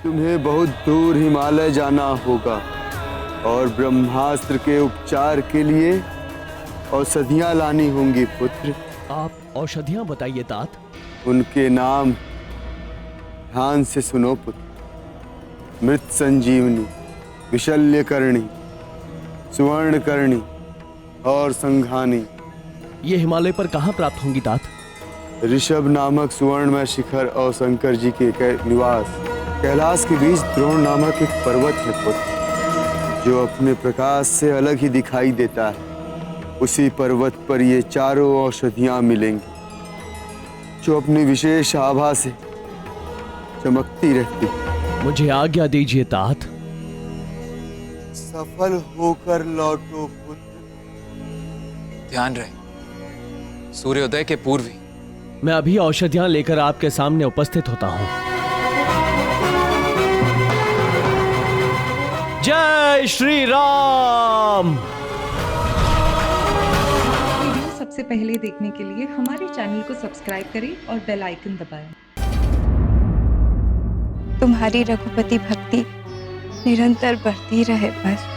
तुम्हें बहुत दूर हिमालय जाना होगा और ब्रह्मास्त्र के उपचार के लिए औषधियां लानी होंगी पुत्र। आप औषधियां बताइए तात। उनके नाम ध्यान से सुनो पुत्र। मृत संजीवनी, विशल्यकर्णी, सुवर्णकर्णी और संघानी। ये हिमालय पर कहाँ प्राप्त होंगी तात? ऋषभ नामक सुवर्णमय शिखर और शंकर जी के निवास कैलाश के बीच द्रोण नामक एक पर्वत है पुत्र, जो अपने प्रकाश से अलग ही दिखाई देता है। उसी पर्वत पर ये चारों औषधियां मिलेंगी, जो अपनी विशेष आभा से चमकती रहती। मुझे आज्ञा दीजिए तात। सफल होकर लौटो पुत्र। ध्यान रहे, सूर्योदय के पूर्व ही। मैं अभी औषधियां लेकर आपके सामने उपस्थित होता हूं। जय श्री राम। वीडियो सबसे पहले देखने के लिए हमारे चैनल को सब्सक्राइब करें और बेल आइकन दबाएं। तुम्हारी रघुपति भक्ति निरंतर बढ़ती रहे बस।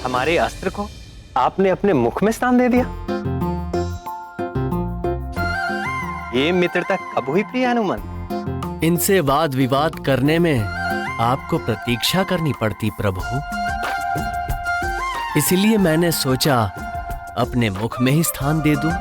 हमारे अस्त्र को आपने अपने मुख में स्थान दे दिया। ये मित्रता कब हुई प्रिय हनुमान? इनसे वाद विवाद करने में आपको प्रतीक्षा करनी पड़ती प्रभु, इसलिए मैंने सोचा अपने मुख में ही स्थान दे दूं।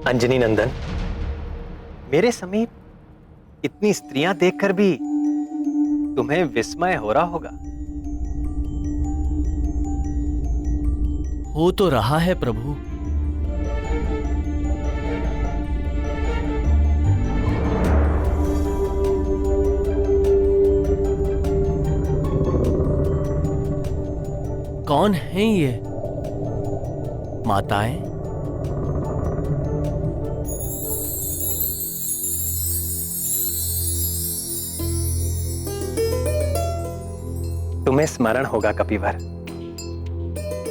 अंजनी नंदन, मेरे समीप इतनी स्त्रियां देखकर भी तुम्हें विस्मय हो रहा होगा। हो तो रहा है प्रभु। कौन हैं ये माताएं? तुम्हें स्मरण होगा कपिवर,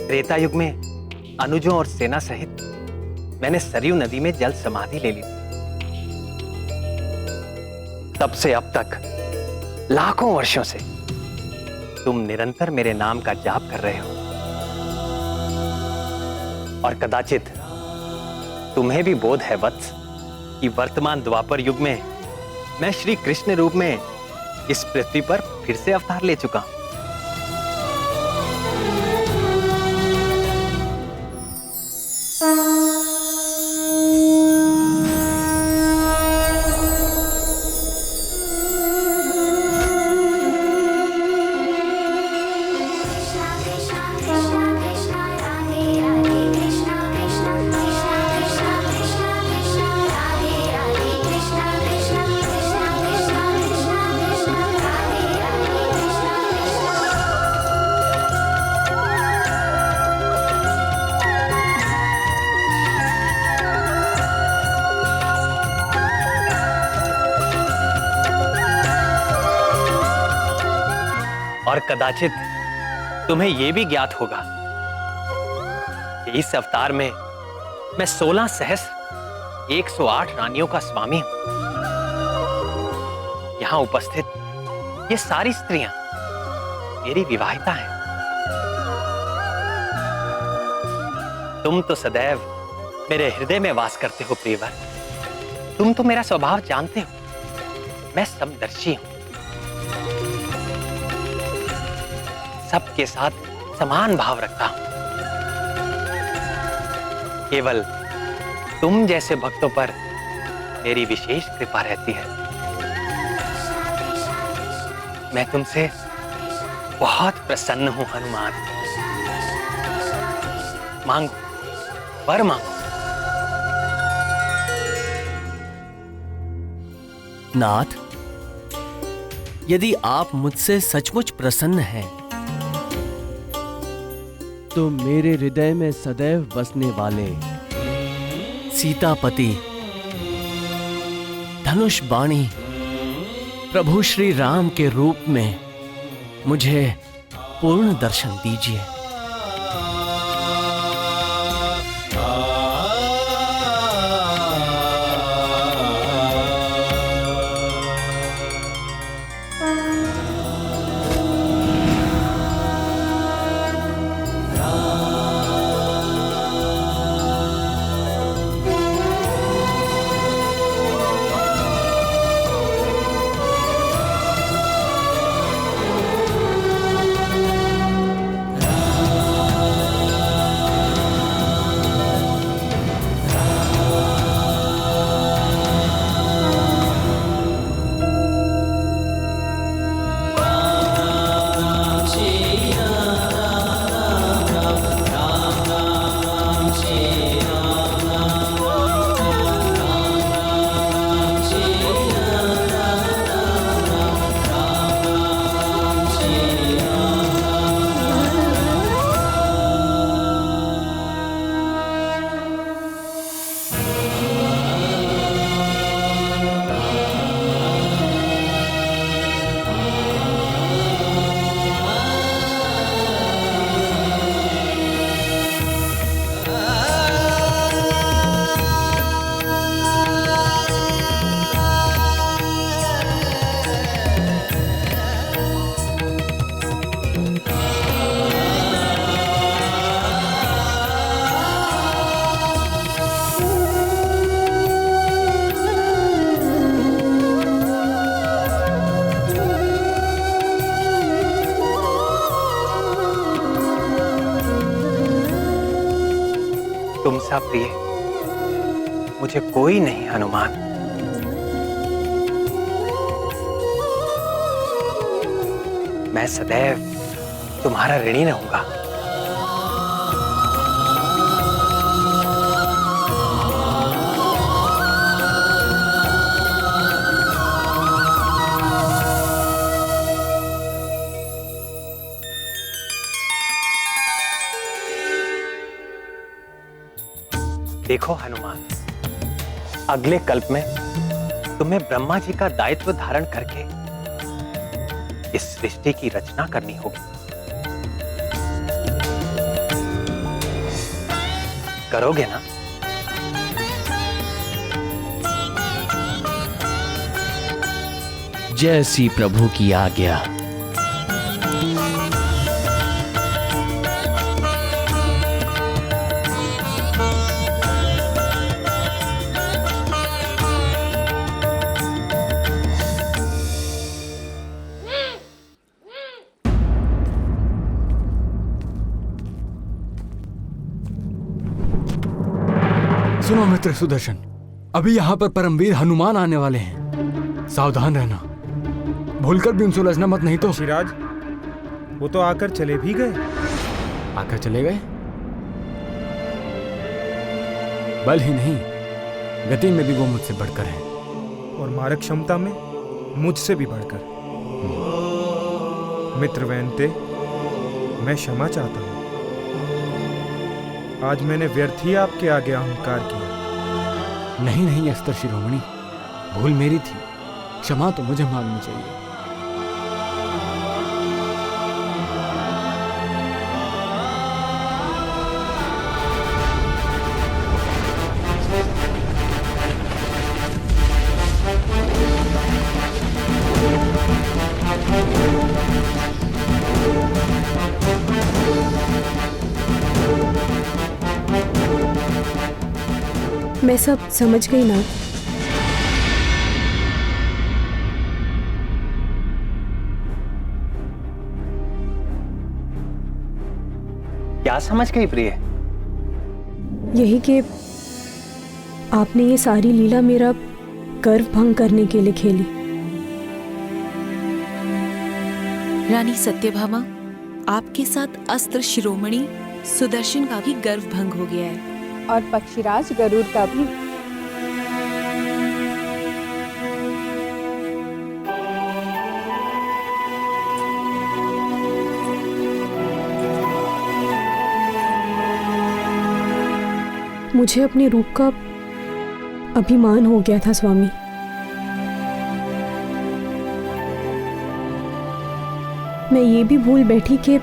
त्रेता युग में अनुजों और सेना सहित मैंने सरयू नदी में जल समाधि ले ली। तब से अब तक लाखों वर्षों से तुम निरंतर मेरे नाम का जाप कर रहे हो, और कदाचित तुम्हें भी बोध है वत्स कि वर्तमान द्वापर युग में मैं श्री कृष्ण रूप में इस पृथ्वी पर फिर से अवतार ले चुका हूं। और कदाचित तुम्हें यह भी ज्ञात होगा कि इस अवतार में मैं 16 सहस्र 108 रानियों का स्वामी हूं। यहां उपस्थित ये सारी स्त्रियां मेरी विवाहिता हैं। तुम तो सदैव मेरे हृदय में वास करते हो प्रियवर। तुम तो मेरा स्वभाव जानते हो। मैं समदर्शी हूं, सबके साथ समान भाव रखता हूं। केवल तुम जैसे भक्तों पर मेरी विशेष कृपा रहती है। मैं तुमसे बहुत प्रसन्न हूं हनुमान। मांगो, वर मांगो। नाथ, यदि आप मुझसे सचमुच प्रसन्न हैं, तो मेरे हृदय में सदैव बसने वाले सीतापति, धनुष बाणी प्रभु श्री राम के रूप में मुझे पूर्ण दर्शन दीजिए। तुमसा प्रिय मुझे कोई नहीं हनुमान। मैं सदैव तुम्हारा ऋणी रहूंगा। देखो हनुमान, अगले कल्प में तुम्हें ब्रह्मा जी का दायित्व धारण करके इस सृष्टि की रचना करनी होगी। करोगे ना? जैसी प्रभु की आज्ञा। सुनो मित्र सुदर्शन, अभी यहाँ पर परमवीर हनुमान आने वाले हैं, सावधान रहना, भूलकर भी उनसे उलझना मत, नहीं तो। सिराज, वो तो आकर चले भी गए। आकर चले गए? बल ही नहीं, गति में भी वो मुझसे बढ़कर है, और मारक क्षमता में मुझसे भी बढ़कर। मित्र वैनते, मैं क्षमा चाहता हूँ। आज मैंने व्यर्थ ही आपके आगे अहंकार किया। नहीं नहीं अस्त्र शिरोमणि, भूल मेरी थी, क्षमा तो मुझे मांगनी चाहिए। मैं सब समझ गई ना। क्या समझ गई प्रिय? यही कि आपने ये सारी लीला मेरा गर्व भंग करने के लिए खेली। रानी सत्यभामा, आपके साथ अस्त्र शिरोमणि सुदर्शन का भी गर्व भंग हो गया है, और पक्षीराज गरुड़ का भी। मुझे अपने रूप का अभिमान हो गया था स्वामी। मैं ये भी भूल बैठी कि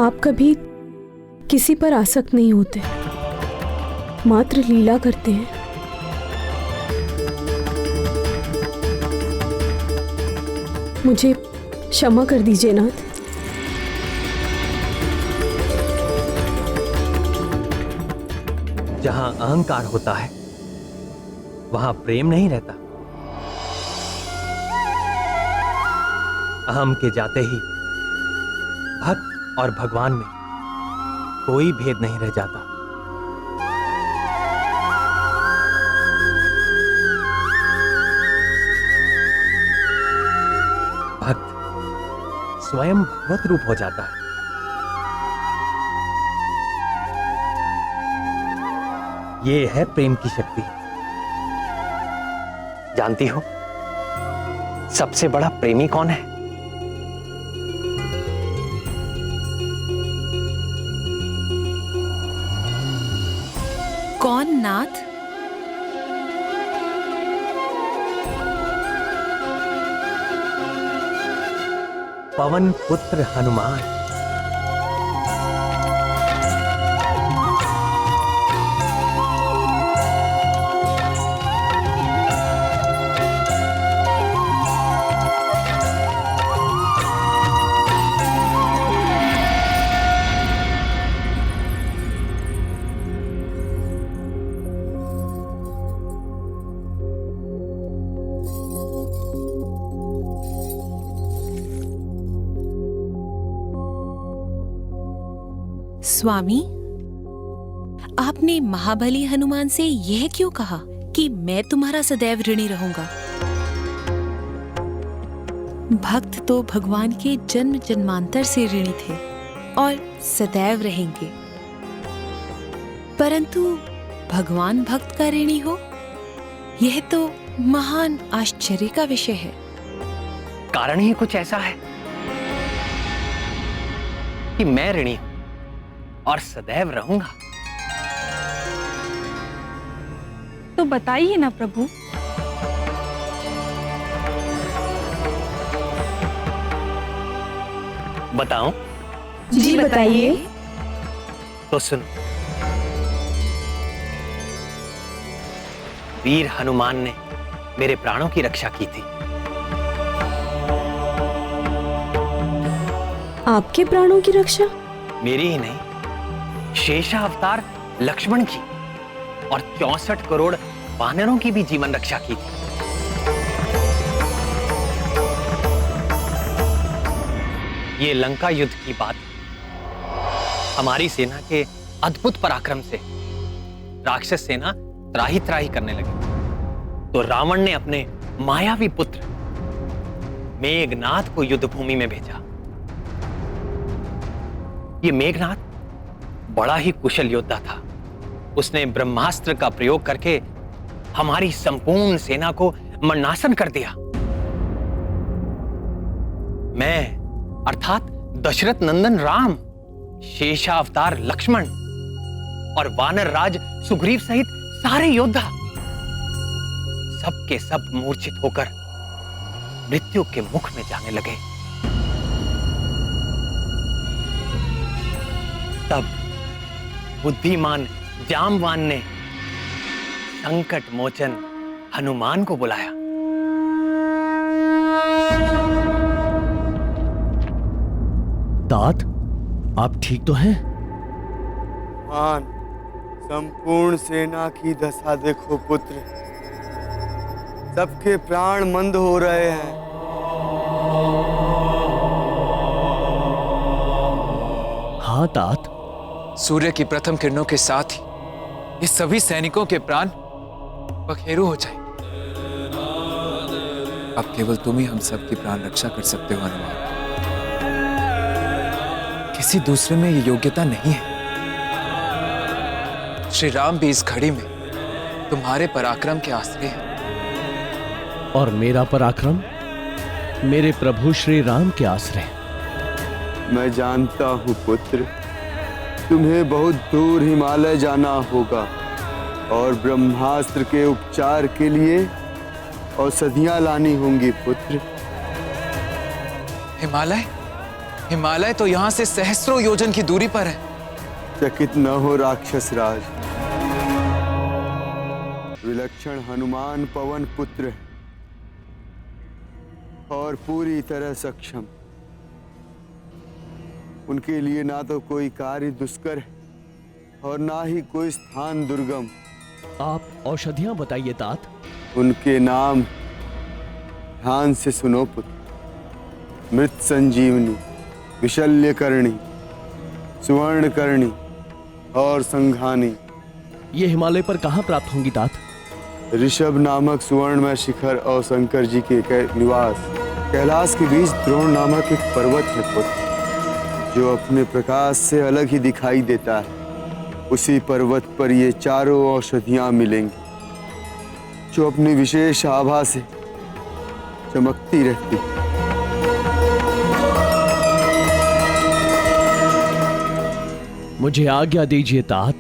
आप कभी किसी पर आसक्त नहीं होते, मात्र लीला करते हैं। मुझे क्षमा कर दीजिए नाथ। जहां अहंकार होता है वहां प्रेम नहीं रहता। अहम के जाते ही भक्त और भगवान में कोई भेद नहीं रह जाता। भक्त स्वयं भगवत रूप हो जाता है। ये है प्रेम की शक्ति। जानती हो सबसे बड़ा प्रेमी कौन है? कौन नाथ? पवन पुत्र हनुमान। स्वामी, आपने महाबली हनुमान से यह क्यों कहा कि मैं तुम्हारा सदैव ऋणी रहूंगा? भक्त तो भगवान के जन्म जन्मांतर से ऋणी थे और सदैव रहेंगे, परंतु भगवान भक्त का ऋणी हो, यह तो महान आश्चर्य का विषय है। कारण ही कुछ ऐसा है कि मैं ऋणी हूं और सदैव रहूंगा। तो बताइए ना प्रभु। बताऊं? जी बताइए। तो सुनो, वीर हनुमान ने मेरे प्राणों की रक्षा की थी। आपके प्राणों की रक्षा? मेरी ही नहीं, शेषा अवतार लक्ष्मण की और 64 करोड़ वानरों की भी जीवन रक्षा की थी। ये लंका युद्ध की बात है। हमारी सेना के अद्भुत पराक्रम से राक्षस सेना त्राही त्राही करने लगी, तो रावण ने अपने मायावी पुत्र मेघनाथ को युद्ध भूमि में भेजा। ये मेघनाथ बड़ा ही कुशल योद्धा था। उसने ब्रह्मास्त्र का प्रयोग करके हमारी संपूर्ण सेना को मरणासन कर दिया। मैं अर्थात दशरथ नंदन राम, शेषा अवतार लक्ष्मण और वानर राज सुग्रीव सहित सारे योद्धा सब के सब मूर्छित होकर मृत्यु के मुख में जाने लगे। तब बुद्धिमान जामवान ने संकट मोचन हनुमान को बुलाया। तात, आप ठीक तो हैं? मान, संपूर्ण सेना की दशा देखो पुत्र, सबके प्राण मंद हो रहे हैं। हाँ तात, सूर्य की प्रथम किरणों के साथ ही ये सभी सैनिकों के प्राण पखेरु हो जाए। अब केवल तुम ही हम सब की प्राण रक्षा कर सकते हो हनुमान। किसी दूसरे में ये योग्यता नहीं है। श्री राम भी इस घड़ी में तुम्हारे पराक्रम के आश्रय हैं। और मेरा पराक्रम मेरे प्रभु श्री राम के आश्रय। मैं जानता हूँ पुत्र, तुम्हें बहुत दूर हिमालय जाना होगा और ब्रह्मास्त्र के उपचार के लिए औषधियां लानी होंगी पुत्र। हिमालय? हिमालय तो यहां से सहस्रों योजन की दूरी पर है। चकित न हो राक्षस राज, विलक्षण हनुमान पवन पुत्र है और पूरी तरह सक्षम। उनके लिए ना तो कोई कार्य दुष्कर है और ना ही कोई स्थान दुर्गम। आप औषधियां बताइए तात। उनके नाम ध्यान से सुनो पुत्र। मृत संजीवनी, विशल्यकर्णी, सुवर्णकर्णी और संघानी। ये हिमालय पर कहाँ प्राप्त होंगी तात? ऋषभ नामक सुवर्णमय शिखर और शंकर जी के निवास कैलाश के बीच द्रोण नामक एक पर्वत है पुत्र, जो अपने प्रकाश से अलग ही दिखाई देता है। उसी पर्वत पर ये चारों औषधियां मिलेंगी, जो अपनी विशेष आभा से चमकती रहती है। मुझे आज्ञा दीजिए तात।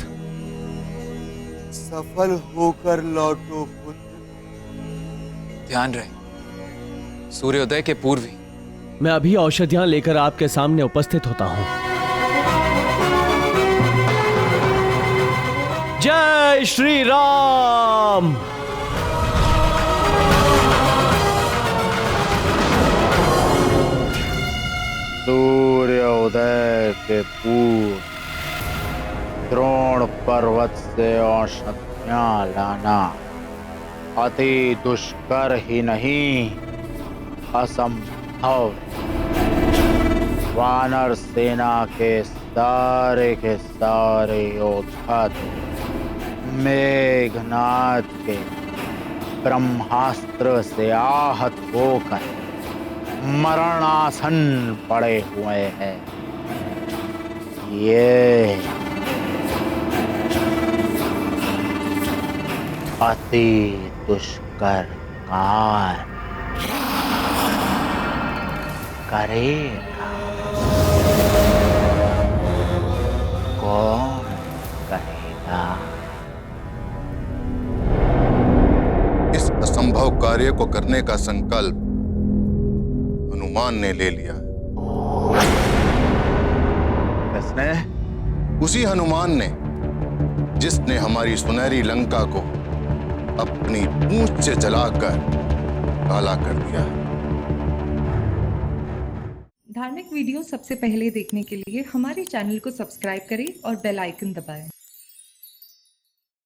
सफल होकर लौटो पुत्र। ध्यान रहे, सूर्योदय के पूर्व ही मैं अभी औषधियां लेकर आपके सामने उपस्थित होता हूं। जय श्री राम। सूर्योदय के पूर्व द्रोण पर्वत से औषधियां लाना अति दुष्कर ही नहीं, असंभव। वानर सेना के सारे योद्धा मेघनाथ के ब्रह्मास्त्र से आहत होकर मरणासन पड़े हुए हैं। ये अति दुष्कर कार्य करेगा। कौन करेगा? इस असंभव कार्य को करने का संकल्प हनुमान ने ले लिया। किसने? उसी हनुमान ने जिसने हमारी सुनहरी लंका को अपनी पूंछ से जलाकर काला कर दिया। धार्मिक वीडियो सबसे पहले देखने के लिए हमारे चैनल को सब्सक्राइब करें और बेल आइकन दबाएं।